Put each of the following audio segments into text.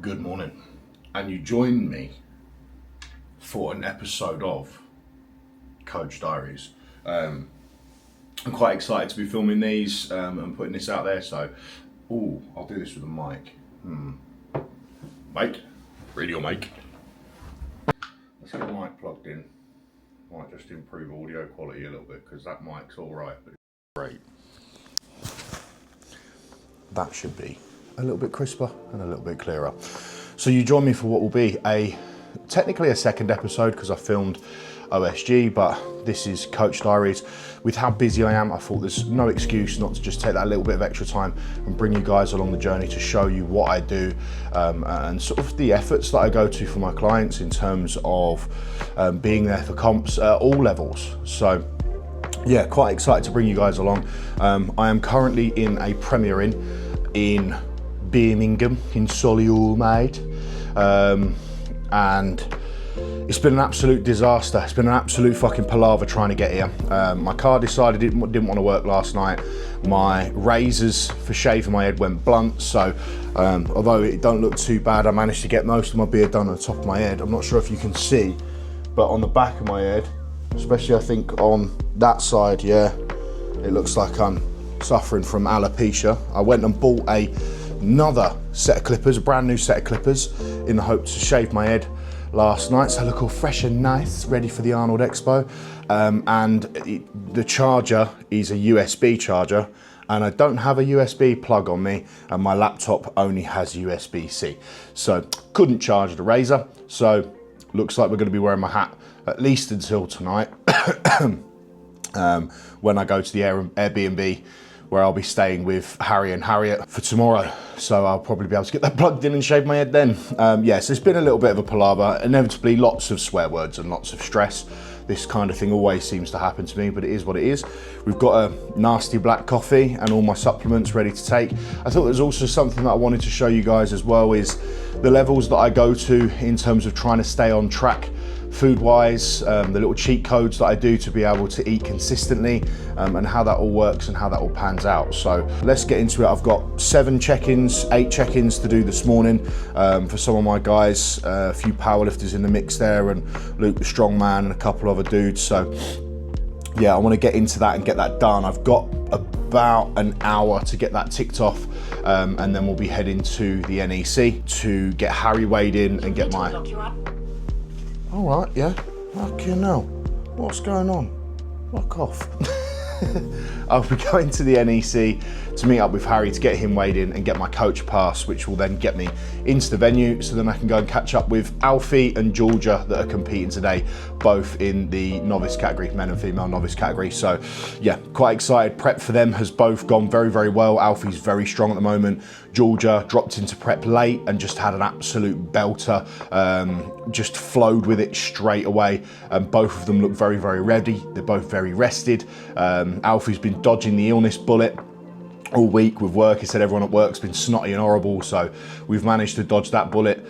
Good morning, and you joined me for an episode of Coach Diaries. I'm quite excited to be filming these and putting this out there, so I'll do this with a mic. Mic? Radio mic. Let's get the mic plugged in. Might just improve audio quality a little bit because that mic's alright, but it's great. That should be a little bit crisper and a little bit clearer. So you join me for what will be technically a second episode because I filmed OSG, but this is Coach Diaries. With how busy I am, I thought there's no excuse not to just take that little bit of extra time and bring you guys along the journey to show you what I do and sort of the efforts that I go to for my clients in terms of being there for comps at all levels. So yeah, quite excited to bring you guys along. I am currently in a Premier in Birmingham, in Solihull, mate. And it's been an absolute disaster. It's been an absolute fucking palaver trying to get here. My car decided it didn't want to work last night. My razors for shaving my head went blunt, so although it don't look too bad, I managed to get most of my beard done on the top of my head. I'm not sure if you can see, but on the back of my head, especially I think on that side, yeah, it looks like I'm suffering from alopecia. I went and bought another set of clippers, a brand new set of clippers, in the hope to shave my head last night, so I look all fresh and nice, ready for the Arnold Expo. The charger is a USB charger, and I don't have a USB plug on me, and my laptop only has USB-C, so couldn't charge the razor. So looks like we're going to be wearing my hat at least until tonight when I go to the Airbnb where I'll be staying with Harry and Harriet for tomorrow. So I'll probably be able to get that plugged in and shave my head then. Yes, it's been a little bit of a palaver, inevitably lots of swear words and lots of stress. This kind of thing always seems to happen to me, but it is what it is. We've got a nasty black coffee and all my supplements ready to take. I thought there's also something that I wanted to show you guys as well, is the levels that I go to in terms of trying to stay on track food-wise, the little cheat codes that I do to be able to eat consistently, and how that all works and how that all pans out. So let's get into it. I've got 8 check-ins to do this morning for some of my guys, a few powerlifters in the mix there, and Luke the Strongman and a couple other dudes. So yeah, I want to get into that and get that done. I've got about an hour to get that ticked off, and then we'll be heading to the NEC to get Harry weighed in and get my... All right, yeah. Fucking hell. What's going on? Fuck off. I'll be going to the NEC to meet up with Harry to get him weighed in and get my coach pass, which will then get me into the venue, so then I can go and catch up with Alfie and Georgia that are competing today, both in the novice category, men and female novice category. So yeah, quite excited. Prep for them has both gone very, very well. Alfie's very strong at the moment. Georgia dropped into prep late and just had an absolute belter, just flowed with it straight away. Both of them look very, very ready. They're both very rested. Alfie's been dodging the illness bullet all week with work. He said everyone at work's been snotty and horrible, so we've managed to dodge that bullet.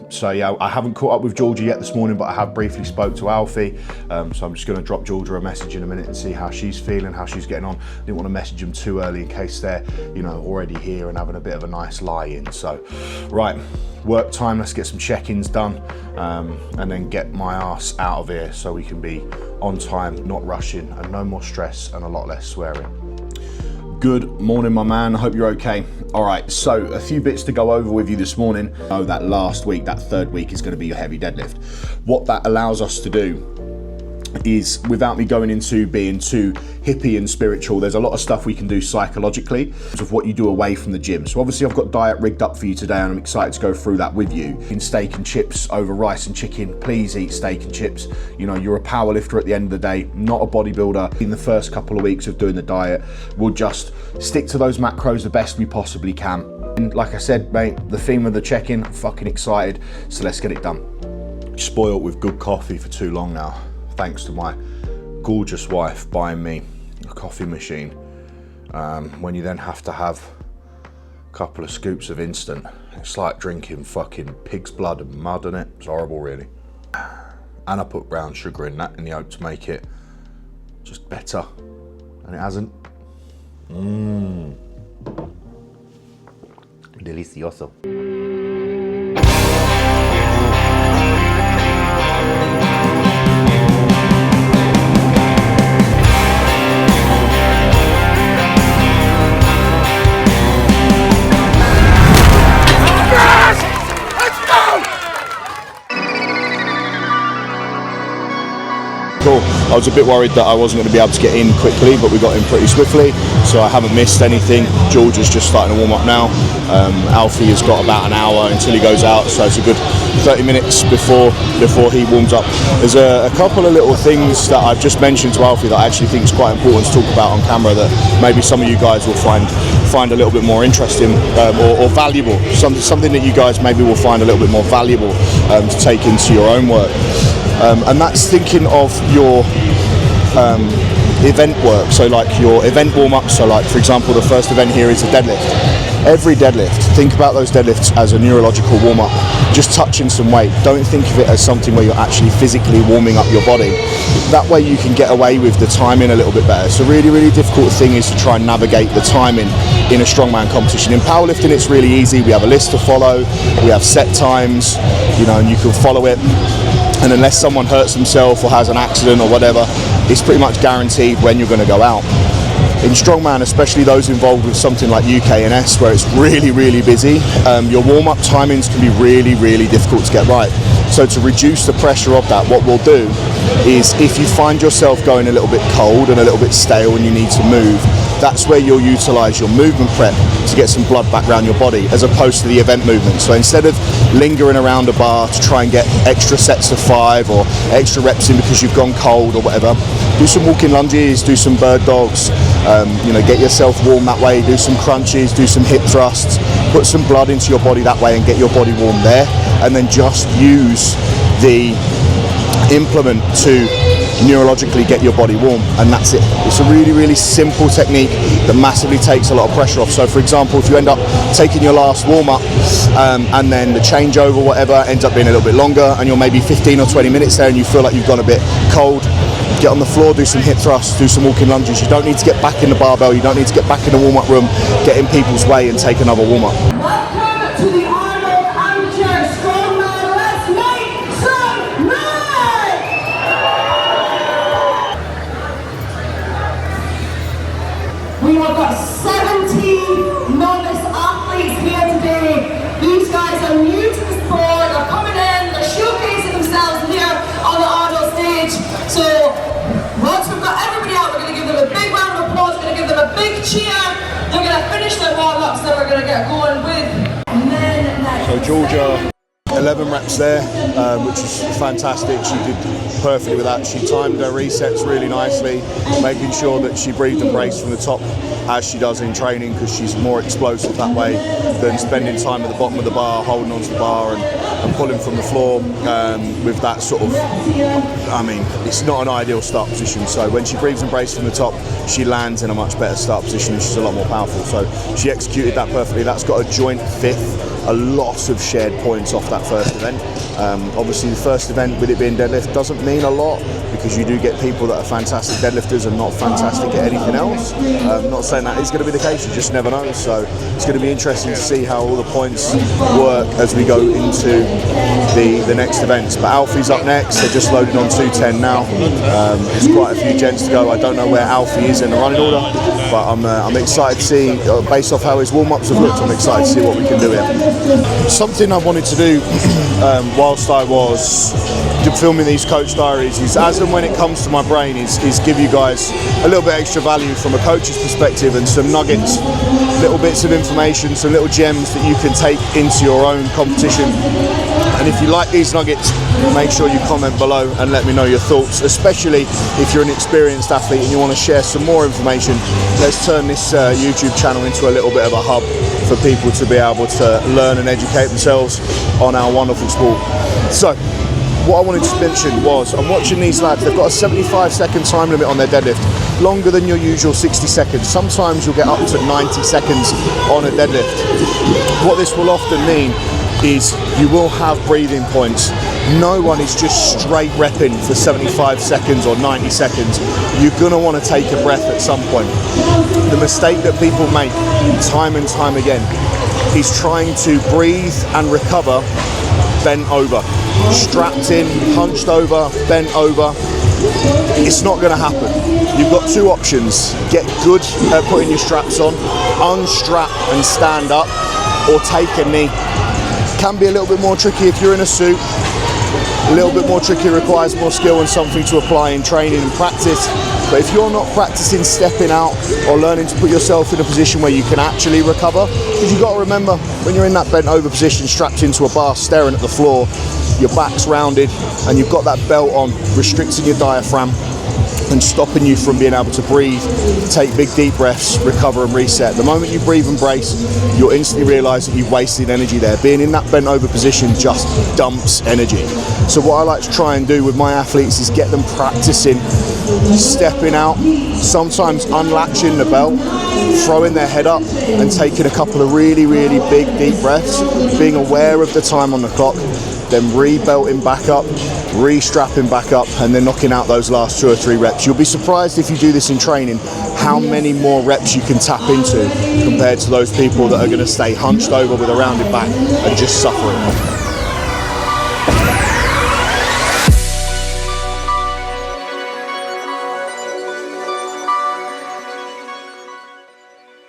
So yeah, I haven't caught up with Georgia yet this morning, but I have briefly spoke to Alfie. So I'm just going to drop Georgia a message in a minute and see how she's feeling, how she's getting on. I didn't want to message them too early in case they're, already here and having a bit of a nice lie-in. So, right, work time. Let's get some check-ins done, and then get my ass out of here so we can be on time, not rushing, and no more stress and a lot less swearing. Good morning, my man. I hope you're okay. All right, so a few bits to go over with you this morning. Oh, that last week, that third week, is going to be your heavy deadlift. What that allows us to do is, without me going into being too hippie and spiritual, there's a lot of stuff we can do psychologically of what you do away from the gym. So obviously I've got diet rigged up for you today, and I'm excited to go through that with you. In steak and chips over rice and chicken, please eat steak and chips. You're a power lifter at the end of the day, not a bodybuilder. In the first couple of weeks of doing the diet, we'll just stick to those macros the best we possibly can. And like I said, mate, the theme of the check-in, I'm fucking excited, so let's get it done. Spoiled with good coffee for too long now, thanks to my gorgeous wife buying me a coffee machine. When you then have to have a couple of scoops of instant, it's like drinking fucking pig's blood and mud in it. It's horrible, really. And I put brown sugar in that in the hope to make it just better, and it hasn't. Delicioso. I was a bit worried that I wasn't going to be able to get in quickly, but we got in pretty swiftly, so I haven't missed anything. Georgia's just starting to warm up now. Alfie has got about an hour until he goes out, so it's a good 30 minutes before he warms up. There's a couple of little things that I've just mentioned to Alfie that I actually think is quite important to talk about on camera, that maybe some of you guys will find a little bit more interesting or valuable. Something that you guys maybe will find a little bit more valuable to take into your own work. And that's thinking of your event work, so like your event warm-up. So like, for example, the first event here is a deadlift. Every deadlift, think about those deadlifts as a neurological warm-up, just touching some weight. Don't think of it as something where you're actually physically warming up your body. That way you can get away with the timing a little bit better. So really, really difficult thing is to try and navigate the timing in a strongman competition. In powerlifting, it's really easy. We have a list to follow, we have set times, you know, and you can follow it. And unless someone hurts themselves or has an accident or whatever, it's pretty much guaranteed when you're going to go out. In strongman, especially those involved with something like UKNS, where it's really, really busy, your warm-up timings can be really, really difficult to get right. So to reduce the pressure of that, what we'll do is, if you find yourself going a little bit cold and a little bit stale and you need to move, that's where you'll utilise your movement prep to get some blood back around your body, as opposed to the event movement. So instead of lingering around a bar to try and get extra sets of 5 or extra reps in because you've gone cold or whatever, do some walking lunges, do some bird dogs, you know, get yourself warm that way, do some crunches, do some hip thrusts, put some blood into your body that way and get your body warm there, and then just use the implement to neurologically get your body warm, and that's it. It's a really, really simple technique that massively takes a lot of pressure off. So for example, if you end up taking your last warm-up and then the changeover, whatever, ends up being a little bit longer, and you're maybe 15 or 20 minutes there and you feel like you've gone a bit cold, get on the floor, do some hip thrusts, do some walking lunges. You don't need to get back in the barbell, you don't need to get back in the warm-up room, get in people's way and take another warm-up. Welcome to the Arnold Amateur Strongman. Let's make some noise! We have got 70 novice athletes here today. These guys are new to the sport, they're coming in, they're showcasing themselves here on the Arnold stage. So once we've got everybody out, we're going to give them a big round of applause, we're going to give them a big cheer. They're going to finish their warm-ups, then we're going to get going with men next. So Georgia, 11 reps there, which is fantastic. She did perfectly with that. She timed her resets really nicely, making sure that she breathed and braced from the top, as she does in training, because she's more explosive that way than spending time at the bottom of the bar, holding onto the bar and pulling from the floor with that sort of, I mean, it's not an ideal start position. So when she breathes and braces from the top, she lands in a much better start position and she's a lot more powerful. So she executed that perfectly. That's got a joint fifth, a lot of shared points off that first event. Obviously the first event, with it being deadlift, doesn't mean a lot, because you do get people that are fantastic deadlifters and not fantastic at anything else. Not saying that is going to be the case, you just never know. So it's going to be interesting to see how all the points work as we go into the next events. But Alfie's up next, they're just loading on 210 now. There's quite a few gents to go. I don't know where Alfie is in the running order, but I'm excited to see, based off how his warm-ups have looked, I'm excited to see what we can do here. Something I wanted to do whilst I was filming these coach diaries is, as and when it comes to my brain, is give you guys a little bit extra value from a coach's perspective, and some nuggets, little bits of information, some little gems that you can take into your own competition. And if you like these nuggets, make sure you comment below and let me know your thoughts, especially if you're an experienced athlete and you want to share some more information. Let's turn this YouTube channel into a little bit of a hub for people to be able to learn and educate themselves on our wonderful sport. So what I wanted to mention was, I'm watching these lads, they've got a 75-second time limit on their deadlift, longer than your usual 60 seconds. Sometimes you'll get up to 90 seconds on a deadlift. What this will often mean is you will have breathing points. No one is just straight repping for 75 seconds or 90 seconds. You're going to want to take a breath at some point. The mistake that people make time and time again is trying to breathe and recover bent over. Strapped in, hunched over, bent over. It's not going to happen. You've got two options. Get good at putting your straps on, unstrap and stand up, or take a knee. Can be a little bit more tricky if you're in a suit. A little bit more tricky, requires more skill and something to apply in training and practice. But if you're not practicing stepping out or learning to put yourself in a position where you can actually recover, because you've got to remember, when you're in that bent over position, strapped into a bar, staring at the floor, your back's rounded, and you've got that belt on, restricting your diaphragm and stopping you from being able to breathe, take big deep breaths, recover and reset. The moment you breathe and brace, you'll instantly realise that you've wasted energy there. Being in that bent over position just dumps energy. So what I like to try and do with my athletes is get them practicing stepping out, sometimes unlatching the belt, throwing their head up and taking a couple of really, really big deep breaths, being aware of the time on the clock, then re-belting back up, re-strapping back up, and then knocking out those last 2 or 3 reps. You'll be surprised if you do this in training how many more reps you can tap into compared to those people that are going to stay hunched over with a rounded back and just suffering.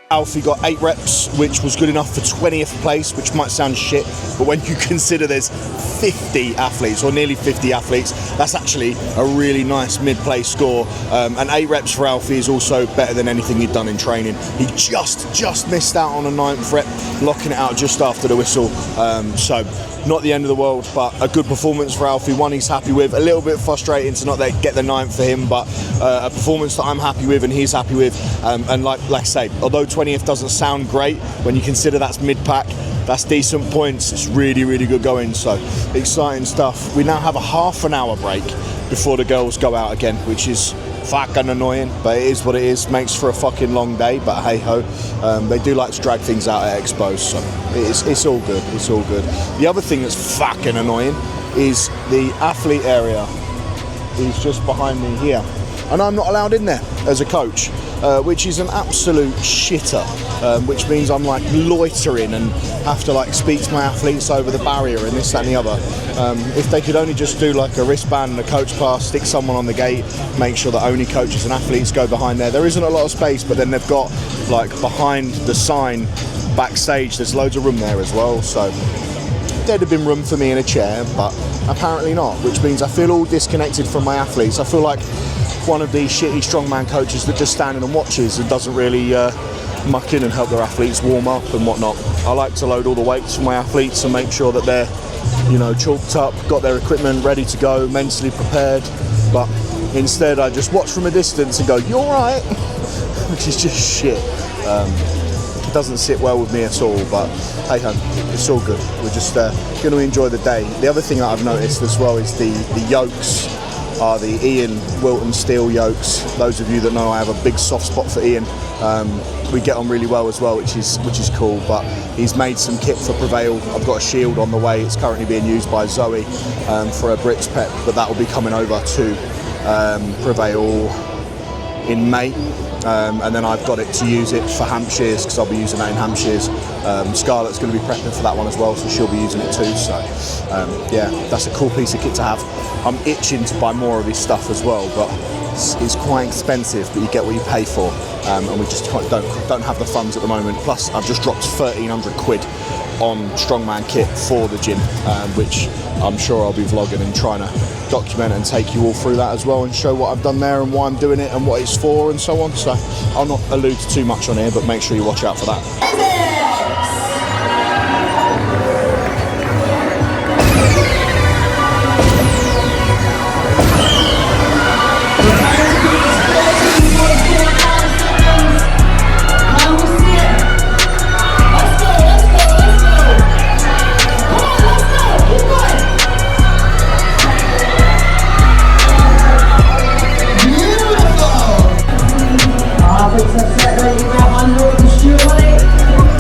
Alfie got 8 reps, which was good enough for 20th place, which might sound shit, but when you consider there's 50 athletes, or nearly 50 athletes, that's actually a really nice mid-place score. And 8 reps for Alfie is also better than anything he'd done in training. He just missed out on a 9th rep, locking it out just after the whistle. So not the end of the world, but a good performance for Alfie, one he's happy with. A little bit frustrating to not get the 9th for him, but a performance that I'm happy with and he's happy with. And like I say, although 20th doesn't sound great, when you consider that's mid-pack, that's decent points. It's really, really good going, so exciting stuff. We now have a half an hour break before the girls go out again, which is fucking annoying, but it is what it is. Makes for a fucking long day, but hey ho. They do like to drag things out at expos, so it's all good. It's all good. The other thing that's fucking annoying is the athlete area is just behind me here, and I'm not allowed in there as a coach, which is an absolute shitter, which means I'm like loitering and have to like speak to my athletes over the barrier and this, that and the other. If they could only just do like a wristband and a coach pass, stick someone on the gate, make sure that only coaches and athletes go behind there. There isn't a lot of space, but then they've got like behind the sign backstage, there's loads of room there as well, so there'd have been room for me in a chair, but apparently not, which means I feel all disconnected from my athletes. I feel like one of these shitty strongman coaches that just standing and watches and doesn't really muck in and help their athletes warm up and whatnot. I like to load all the weights for my athletes and make sure that they're, you know, chalked up, got their equipment ready to go, mentally prepared, but instead I just watch from a distance and go, "You all right?" which is just shit. It doesn't sit well with me at all, but hey ho, it's all good. We're just going to enjoy the day. The other thing that I've noticed as well is the yokes are the Ian Wilton steel yokes. Those of you that know, I have a big soft spot for Ian. We get on really well as well, which is cool, but he's made some kit for Prevail. I've got a shield on the way. It's currently being used by Zoe for a Brits Pep, but that will be coming over to Prevail in May. And then I've got it to use it for Hampshires, because I'll be using that in Hampshires. Scarlett's going to be prepping for that one as well, so she'll be using it too. So yeah, that's a cool piece of kit to have. I'm itching to buy more of this stuff as well, but it's quite expensive, but you get what you pay for, and we just don't have the funds at the moment. Plus I've just dropped 1,300 quid on strongman kit for the gym, which I'm sure I'll be vlogging and trying to document and take you all through that as well, and show what I've done there and why I'm doing it and what it's for and so on. So I'll not allude to too much on here, but make sure you watch out for that. Set ready, grab under with the shoe on it.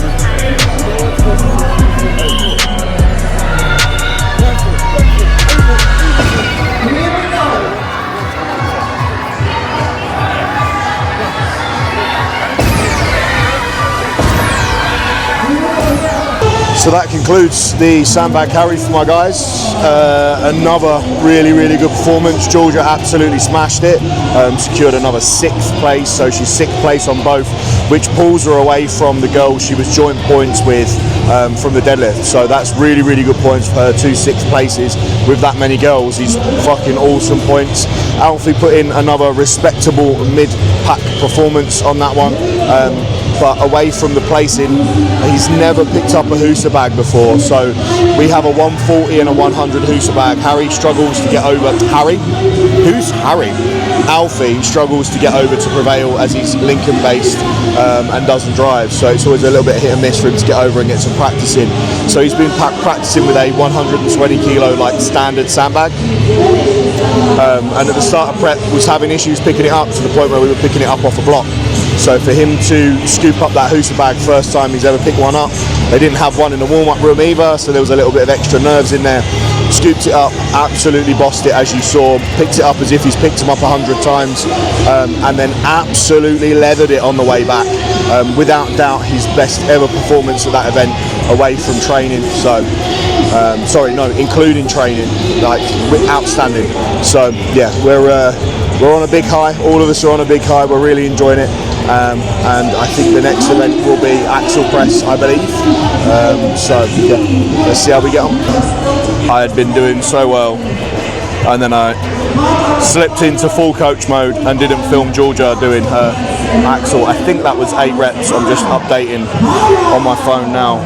So that concludes the sandbag carry for my guys. Another really good performance. Georgia absolutely smashed it, secured another 6th place, so she's 6th place on both, which pulls her away from the girl she was joint points with from the deadlift. So that's really good points for her. 2 6th places with that many girls is fucking awesome points. Alfie put in another respectable mid-pack performance on that one. But away from the placing, he's never picked up a Hoosa bag before, so we have a 140 and a 100 Hoosa bag. Harry struggles to get over. Harry? Who's Harry? Alfie struggles to get over to Prevail as he's Lincoln based and doesn't drive, so it's always a little bit hit and miss for him to get over and get some practice in. So he's been practicing with a 120 kilo like standard sandbag, and at the start of prep was having issues picking it up to the point where we were picking it up off a block. So for him to scoop up that Hoosa bag first time he's ever picked one up, they didn't have one in the warm-up room either, so there was a little bit of extra nerves in there. Scooped it up, absolutely bossed it as you saw, picked it up as if he's picked him up 100 times, and then absolutely leathered it on the way back. Without doubt his best ever performance at that event away from training, so including training, like outstanding. So yeah, we're on a big high, all of us are on a big high, we're really enjoying it. And I think the next event will be axle press, I believe. So yeah, let's see how we get on. I had been doing so well, and then I slipped into full coach mode and didn't film Georgia doing her axle. I think that was 8 reps. I'm just updating on my phone now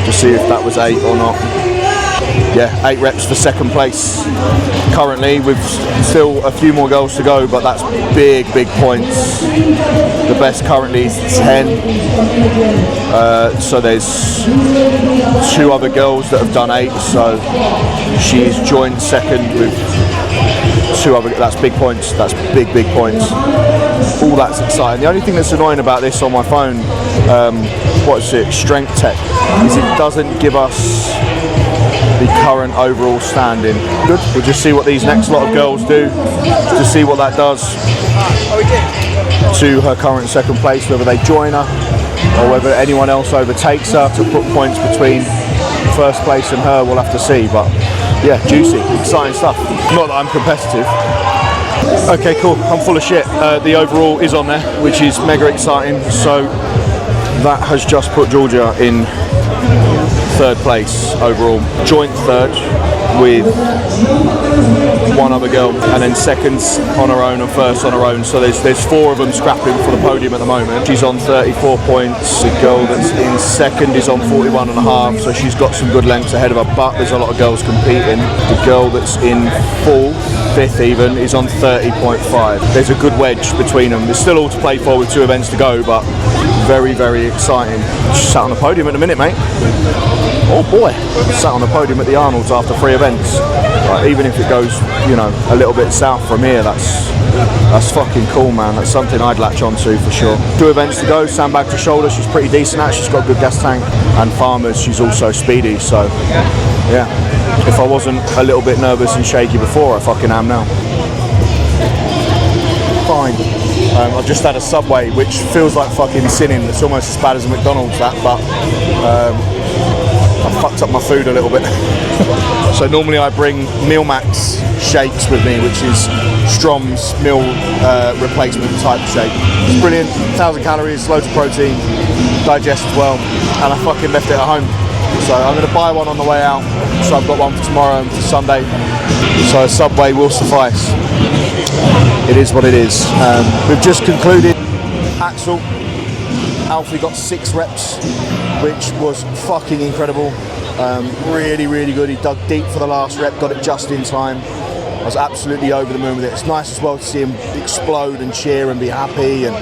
to see if that was 8 or not. Yeah, 8 reps for 2nd place currently, with still a few more girls to go, but that's big points. The best currently is 10, so there's 2 other girls that have done 8, so she's joined 2nd with 2 other. That's big points, that's big points. All that's exciting. The only thing that's annoying about this on my phone, Strength Tech, is it doesn't give us the current overall standing. Good. We'll just see what these next lot of girls do to see what that does to her current 2nd place, whether they join her or whether anyone else overtakes her to put points between 1st place and her. We'll have to see, but yeah, juicy, exciting stuff. Not that I'm competitive. Okay, cool, I'm full of shit. The overall is on there, which is mega exciting. So that has just put Georgia in 3rd place overall, joint 3rd with 1 other girl, and then 2nd's on her own and 1st on her own. So there's 4 of them scrapping for the podium at the moment. She's on 34 points. The girl that's in 2nd is on 41.5, so she's got some good lengths ahead of her, but there's a lot of girls competing. The girl that's in 4th, 5th even, is on 30.5. There's a good wedge between them. There's still all to play for with 2 events to go, but very exciting. Just sat on the podium at the minute, mate. Oh boy, sat on the podium at the Arnold's after 3 events. Even if it goes, a little bit south from here, that's fucking cool, man. That's something I'd latch onto for sure. 2 events to go. Sandbag to shoulder, she's pretty decent at. She's got a good gas tank, and farmers, she's also speedy. So yeah, if I wasn't a little bit nervous and shaky before, I fucking am now. Fine. I've just had a Subway, which feels like fucking sinning. It's almost as bad as a McDonald's, that, but I fucked up my food a little bit. So normally I bring Meal Max shakes with me, which is Strom's meal replacement type shake. It's brilliant, 1,000 calories, loads of protein, digests well, and I fucking left it at home. So I'm going to buy one on the way out, so I've got one for tomorrow and for Sunday. So a Subway will suffice. It is what it is. We've just concluded axle. Alfie got 6 reps, which was fucking incredible. Really good. He dug deep for the last rep, got it just in time. I was absolutely over the moon with it. It's nice as well to see him explode and cheer and be happy, and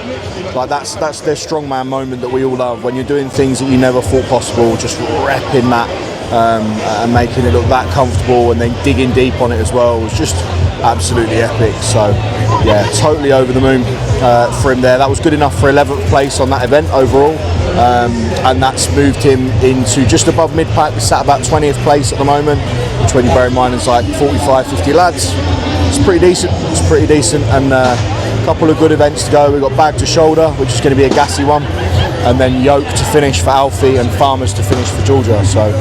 like that's their strongman moment that we all love, when you're doing things that you never thought possible, just repping that and making it look that comfortable, and then digging deep on it as well. It was just absolutely epic. So yeah, totally over the moon for him there. That was good enough for 11th place on that event overall, and that's moved him into just above mid-pack. He's sat about 20th place at the moment, which, when you bear in mind, is like 45-50 lads. It's pretty decent, and a couple of good events to go. We've got bag to shoulder, which is going to be a gassy one, and then yoke to finish for Alfie and farmers to finish for Georgia. So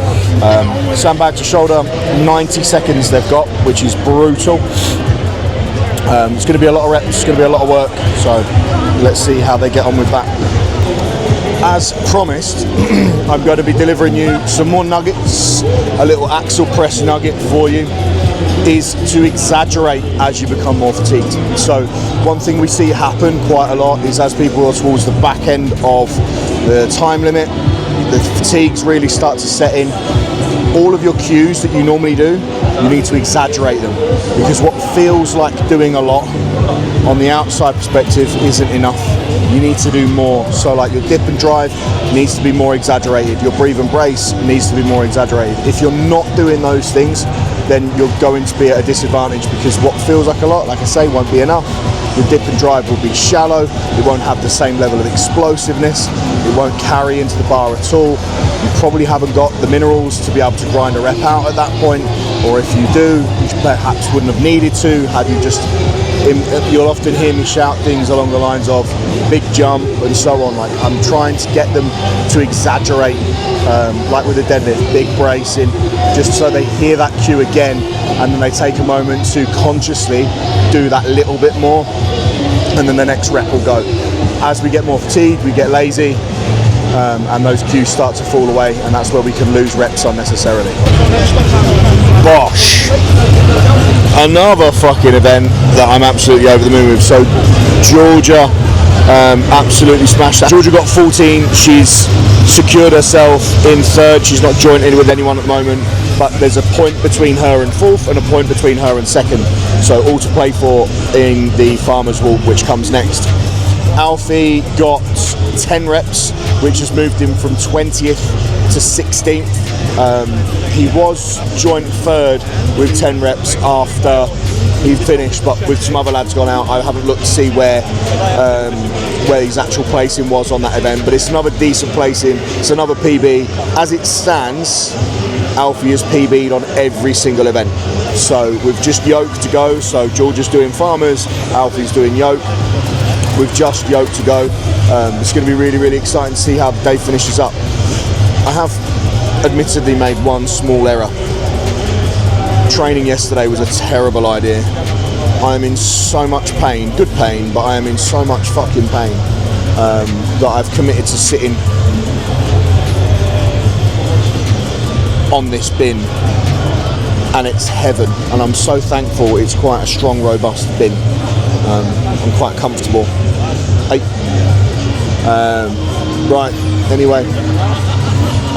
sandbag to shoulder, 90 seconds they've got, which is brutal. It's going to be a lot of reps, it's going to be a lot of work, so let's see how they get on with that. As promised, I'm going to be delivering you some more nuggets. A little axle press nugget for you is to exaggerate as you become more fatigued. So one thing we see happen quite a lot is as people are towards the back end of the time limit, the fatigues really start to set in. All of your cues that you normally do, you need to exaggerate them, because what feels like doing a lot on the outside perspective isn't enough. You need to do more. So like your dip and drive needs to be more exaggerated. Your breathe and brace needs to be more exaggerated. If you're not doing those things, then you're going to be at a disadvantage, because what feels like a lot, like I say, won't be enough. Your dip and drive will be shallow. It won't have the same level of explosiveness. It won't carry into the bar at all. You probably haven't got the minerals to be able to grind a rep out at that point, or if you do, you perhaps wouldn't have needed to had you just. You'll often hear me shout things along the lines of big jump and so on. Like, I'm trying to get them to exaggerate, like with a deadlift, big bracing, just so they hear that cue again, and then they take a moment to consciously do that little bit more, and then the next rep will go. As we get more fatigued, we get lazy, and those cues start to fall away, and that's where we can lose reps unnecessarily. Bosh! Another fucking event that I'm absolutely over the moon with. So Georgia absolutely smashed that. Georgia got 14. She's secured herself in third. She's not jointed with anyone at the moment, but there's a point between her and fourth and a point between her and second. So all to play for in the farmers walk, which comes next. Alfie got 10 reps, which has moved him from 20th to 16th. He was joint third with 10 reps after he finished, but with some other lads gone out, I haven't looked to see where his actual placing was on that event, but it's another decent placing, it's another PB. As it stands, Alfie has PB'd on every single event. So we've just yoke to go, so Georgia's doing farmers, Alfie's doing yoke. We've just yoke to go. It's going to be really, really exciting to see how the day finishes up. I have admittedly made one small error. Training yesterday was a terrible idea. I am in so much pain, good pain, but I am in so much fucking pain that I've committed to sitting on this bin, and it's heaven, and I'm so thankful. It's quite a strong, robust bin. I'm quite comfortable. Right, anyway,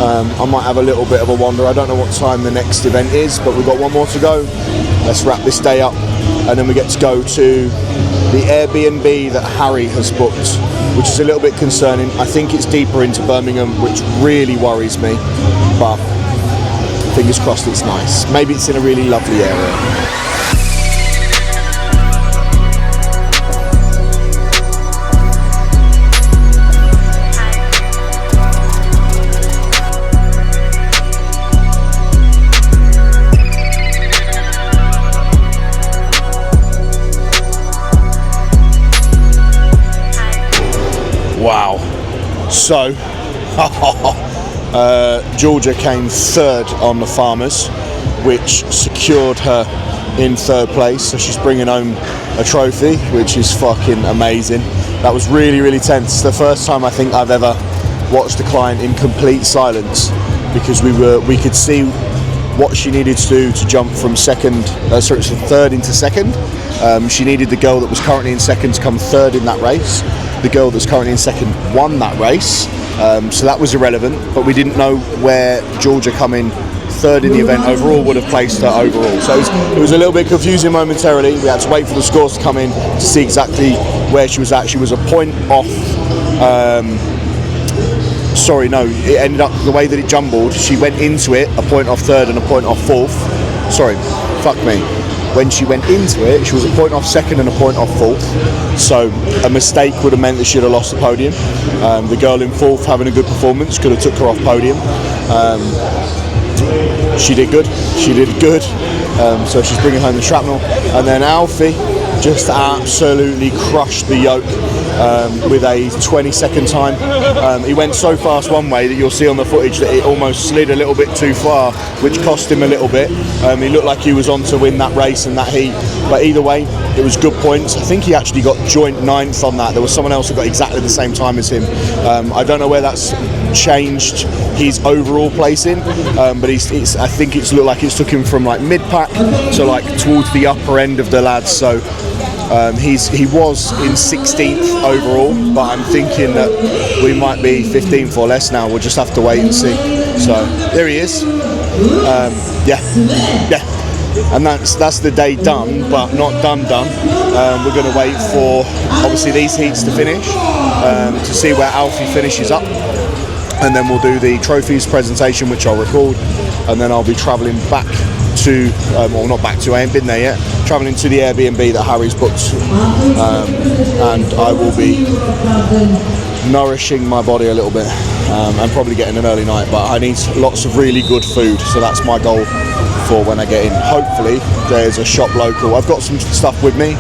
I might have a little bit of a wander. I don't know what time the next event is, but we've got one more to go. Let's wrap this day up, and then we get to go to the Airbnb that Harry has booked, which is a little bit concerning. I think it's deeper into Birmingham, which really worries me, but fingers crossed it's nice. Maybe it's in a really lovely area. Wow. So, Georgia came third on the farmers, which secured her in third place. So she's bringing home a trophy, which is fucking amazing. That was really, really tense. It's the first time I think I've ever watched a client in complete silence, because we could see what she needed to do to jump from third into second. She needed the girl that was currently in second to come third in that race. The girl that's currently in second won that race, so that was irrelevant, but we didn't know where Georgia coming third in the event overall would have placed her overall. So it was a little bit confusing momentarily. We had to wait for the scores to come in to see exactly where she was at. She was a point off, it ended up the way that it jumbled. She went into it a point off third and a point off fourth. When she went into it, she was a point off second and a point off fourth. So a mistake would have meant that she'd have lost the podium. The girl in fourth, having a good performance, could have took her off podium. She did good. So she's bringing home the shrapnel. And then Alfie just absolutely crushed the yoke. with a 20-second time. He went so fast one way that you'll see on the footage that it almost slid a little bit too far, which cost him a little bit. He looked like he was on to win that race and that heat, but either way, it was good points. I think he actually got joint 9th on that. There was someone else who got exactly the same time as him. I don't know where that's changed his overall placing, but I think it's looked like it's took him from like mid-pack to like towards the upper end of the lads. So he was in 16th overall, but I'm thinking that we might be 15th or less now. We'll just have to wait and see. So there he is. Yeah. And that's the day done, but not done. We're going to wait for obviously these heats to finish to see where Alfie finishes up, and then we'll do the trophies presentation, which I'll record, and then I'll be travelling back to, well, not back to, I ain't been there yet, travelling to the Airbnb that Harry's booked, and I will be nourishing my body a little bit and probably getting an early night, but I need lots of really good food, so that's my goal for when I get in. Hopefully there's a shop local. I've got some stuff with me,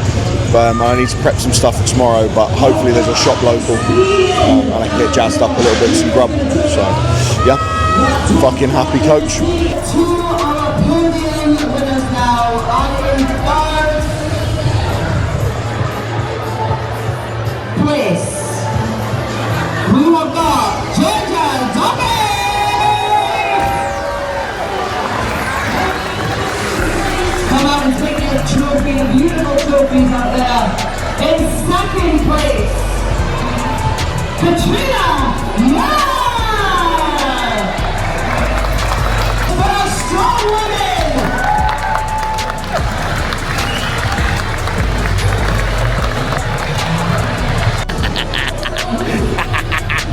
but I need to prep some stuff for tomorrow, but hopefully there's a shop local and I can get jazzed up a little bit, some grub. So yeah, fucking happy, coach. To our podium winners now, in third place, we have got Georgia and Alfie. Come out and take your trophy, beautiful trophies out there. In second place, Katrina Mann. For a strong women.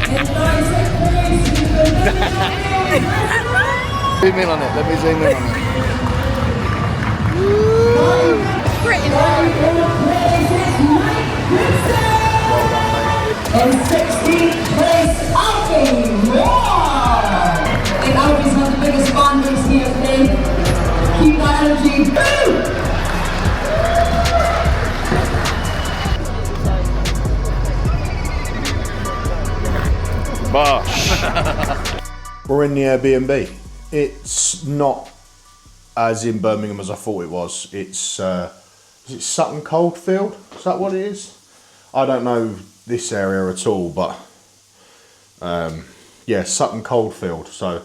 In 36th place, Zoom in on it, let me zoom in on it. In 16th place, Alfie. I think Alfie's one of the biggest fan base here today. Keep that energy. Bosh. We're in the Airbnb. It's not as in Birmingham as I thought it was. It's is it Sutton Coldfield? Is that what it is? I don't know this area at all, but yeah, Sutton Coldfield. So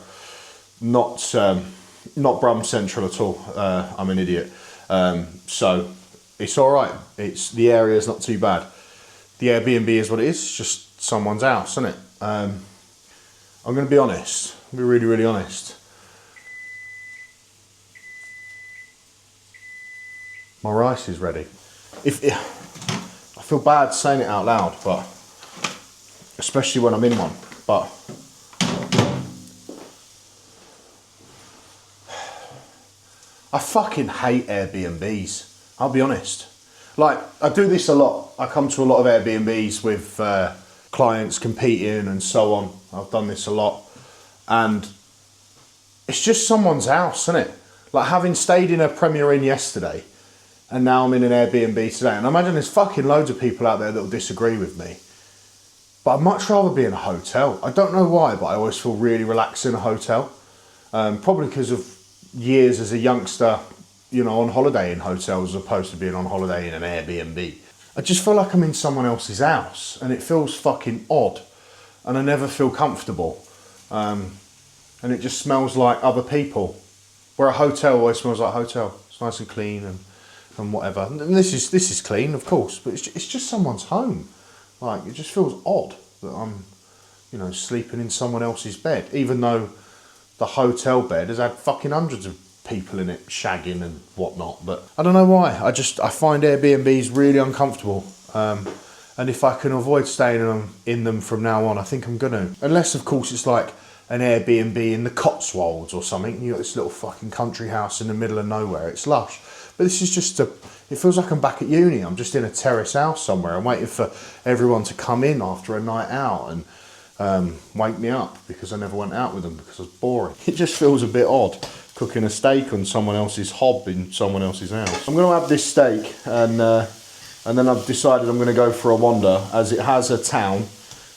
not Brum Central at all. I'm an idiot. So it's all right. The area's not too bad. The Airbnb is what it is. It's just someone's house, isn't it? I'm going to be honest. I'll be really, really honest. My rice is ready. I feel bad saying it out loud, but especially when I'm in one. But I fucking hate Airbnbs. I'll be honest. Like, I do this a lot. I come to a lot of Airbnbs with clients competing and so on. I've done this a lot, and it's just someone's house, isn't it? Like, having stayed in a Premier Inn yesterday, and now I'm in an Airbnb today. And I imagine there's fucking loads of people out there that will disagree with me. But I'd much rather be in a hotel. I don't know why, but I always feel really relaxed in a hotel. Probably because of years as a youngster, you know, on holiday in hotels as opposed to being on holiday in an Airbnb. I just feel like I'm in someone else's house, and it feels fucking odd. And I never feel comfortable. And it just smells like other people. Where a hotel always smells like a hotel. It's nice and clean and whatever. And this is clean, of course, but it's just someone's home. Like, it just feels odd that I'm, you know, sleeping in someone else's bed, even though the hotel bed has had fucking hundreds of people in it shagging and whatnot. But I don't know why. I find Airbnbs really uncomfortable. And if I can avoid staying in them from now on, I think I'm gonna. Unless, of course, it's like an Airbnb in the Cotswolds or something. You got this little fucking country house in the middle of nowhere. It's lush. But this is just it feels like I'm back at uni. I'm just in a terrace house somewhere. I'm waiting for everyone to come in after a night out and wake me up because I never went out with them because I was boring. It just feels a bit odd cooking a steak on someone else's hob in someone else's house. I'm going to have this steak and And then I've decided I'm going to go for a wander, as it has a town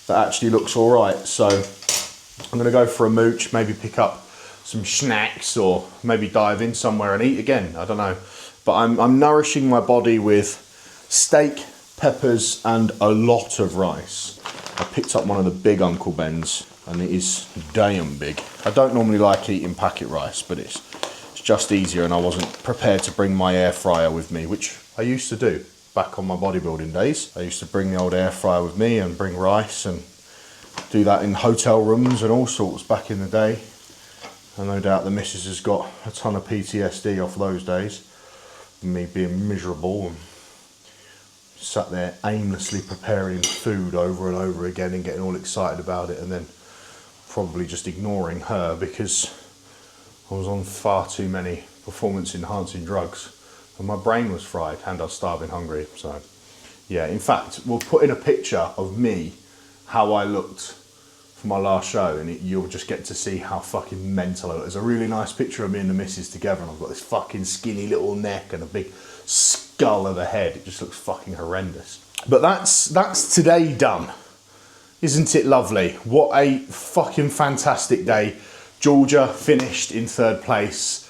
that actually looks all right. So I'm going to go for a mooch, maybe pick up some snacks, or maybe dive in somewhere and eat again. I don't know. But I'm nourishing my body with steak, peppers, and a lot of rice. I picked up one of the big Uncle Ben's, and it is damn big. I don't normally like eating packet rice, but it's just easier, and I wasn't prepared to bring my air fryer with me, which I used to do back on my bodybuilding days. I used to bring the old air fryer with me and bring rice and do that in hotel rooms and all sorts back in the day. And no doubt the missus has got a ton of PTSD off those days. Me being miserable and sat there aimlessly preparing food over and over again and getting all excited about it, and then probably just ignoring her because I was on far too many performance enhancing drugs and my brain was fried and I was starving hungry. So yeah, in fact, we'll put in a picture of me, how I looked for my last show, and you'll just get to see how fucking mental I look. There's a really nice picture of me and the missus together, and I've got this fucking skinny little neck and a big skull of a head. It just looks fucking horrendous. But that's today done. Isn't it lovely? What a fucking fantastic day. Georgia finished in 3rd place.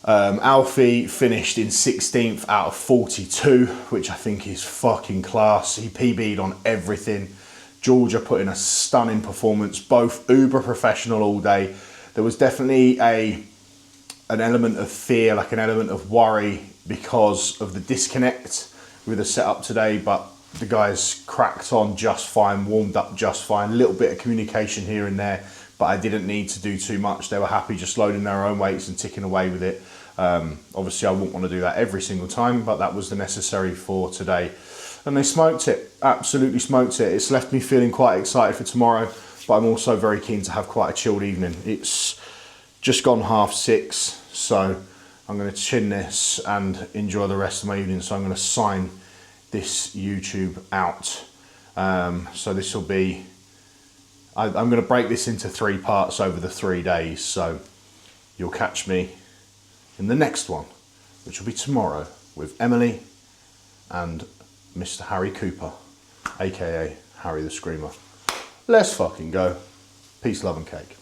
Alfie finished in 16th out of 42, which I think is fucking class. He PB'd on everything. Georgia put in a stunning performance, both uber professional all day. There was definitely an element of fear, like an element of worry because of the disconnect with the setup today, but the guys cracked on just fine, warmed up just fine, a little bit of communication here and there, but I didn't need to do too much. They were happy just loading their own weights and ticking away with it. Obviously I wouldn't want to do that every single time, but that was the necessary for today. And they smoked it, absolutely smoked it. It's left me feeling quite excited for tomorrow, but I'm also very keen to have quite a chilled evening. It's just gone 6:30, so I'm going to chin this and enjoy the rest of my evening. So I'm going to sign this YouTube out. So this will be, I'm going to break this into 3 parts over the 3 days. So you'll catch me in the next one, which will be tomorrow with Emily and Mr. Harry Cooper, aka Harry the Screamer. Let's fucking go. Peace, love and cake.